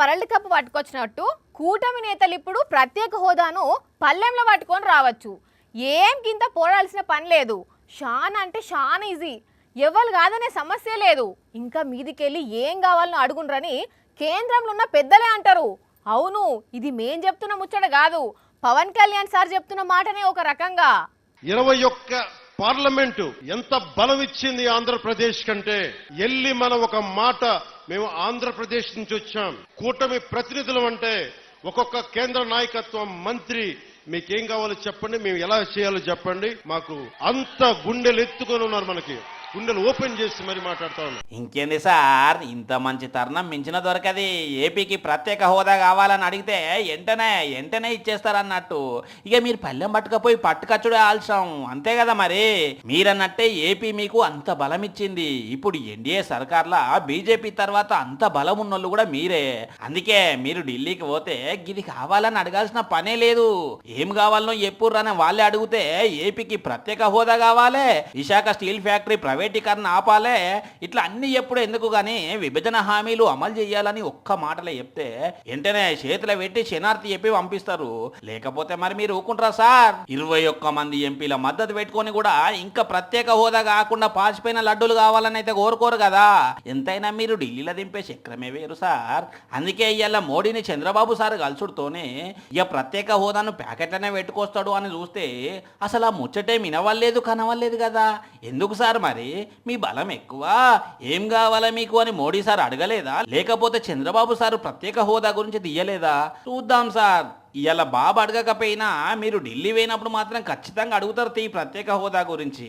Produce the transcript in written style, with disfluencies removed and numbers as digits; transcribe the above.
World cup పట్టుకొచ్చినట్టు కూటమి నేతలు ఇప్పుడు ప్రత్యేక హోదాను పల్లెంలో పట్టుకొని రావచ్చు. ఏం కింద పోరాడాల్సిన పని లేదు. షాన్ అంటే షాన్ ఈజీ. ఎవరు కాదనే సమస్య లేదు. ఇంకా మీదికెళ్ళి ఏం కావాలనో అడుగుండ్రని కేంద్రంలో ఉన్న పెద్దలే అంటారు. అవును, ఇది మేం చెప్తున్న ముచ్చట కాదు, పవన్ కళ్యాణ్ సార్ చెప్తున్న మాటనే ఒక రకంగా. 21 పార్లమెంటు ఎంత బలం ఇచ్చింది ఆంధ్రప్రదేశ్ కంటే ఎల్లి మనం ఒక మాట, మేము ఆంధ్రప్రదేశ్ నుంచి వచ్చాం, కూటమి ప్రతినిధులం అంటే ఒక్కొక్క కేంద్ర నాయకత్వం మంత్రి మీకేం కావాలో చెప్పండి, మేము ఎలా చేయాలో చెప్పండి, మాకు అంత గుండెలు ఎత్తుకొని ఉన్నారు, మనకి గుండెలు ఓపెన్ చేసి మరి మాట్లాడుతా ఉన్నాం. ఇంకేంది సార్, ఇంత మంచి తరుణం మించిన దొరకది. ఏపీకి ప్రత్యేక హోదా కావాలని అడిగితే వెంటనే ఇచ్చేస్తారన్నట్టు. ఇక మీరు పల్లెం పట్టుకపోయి పట్టుకచ్చుడే ఆల్సం, అంతే కదా. మరి మీరన్నట్టే ఏపీ మీకు అంత బలం ఇచ్చింది. ఇప్పుడు ఎన్డీఏ సర్కార్లా బీజేపీ తర్వాత అంత బలం ఉన్నోళ్ళు కూడా మీరే. అందుకే మీరు ఢిల్లీకి పోతే ఇది కావాలని అడగాల్సిన పనే లేదు. ఏం కావాలనో ఎప్పుడురానే వాళ్ళే అడిగితే ఏపీకి ప్రత్యేక హోదా కావాలి, విశాఖ స్టీల్ ఫ్యాక్టరీ ప్రైవేటీకరణ ఆపాలే, ఇట్లా అన్ని ఎప్పుడు ఎందుకు గానీ విభజన హామీలు అమలు చేయాలని ఒక్క మాటలే చెప్తే వెంటనే చేతులు పెట్టి శనార్థి చెప్పి పంపిస్తారు. లేకపోతే మరి మీరు ఊకుంటారా సార్? 21 మంది ఎంపీల మద్దతు పెట్టుకొని కూడా ఇంకా ప్రత్యేక హోదా కాకుండా పాసిపోయిన లడ్డూలు కావాలని అయితే కోరుకోరు కదా. ఎంతైనా మీరు ఢిల్లీలో దింపే చక్రమే వేరు సార్. అందుకే ఇవాళ మోడీని చంద్రబాబు సార్ కలుసుడుతోనే ఇక ప్రత్యేక హోదాను ప్యాకెట్లనే పెట్టుకొస్తాడు అని చూస్తే అసలు ఆ ముచ్చటే వినవలేదు కనవలేదు కదా. ఎందుకు సార్ మరి మీ బలం ఎక్కువ, ఏం కావాలా మీకు అని మోడీ సార్ అడగలేదా? లేకపోతే చంద్రబాబు సార్ ప్రత్యేక హోదా గురించి తీయలేదా? చూద్దాం సార్. ఇవాళ బాబు అడగకపోయినా మీరు ఢిల్లీ పోయినప్పుడు మాత్రం ఖచ్చితంగా అడుగుతారు ఈ ప్రత్యేక హోదా గురించి.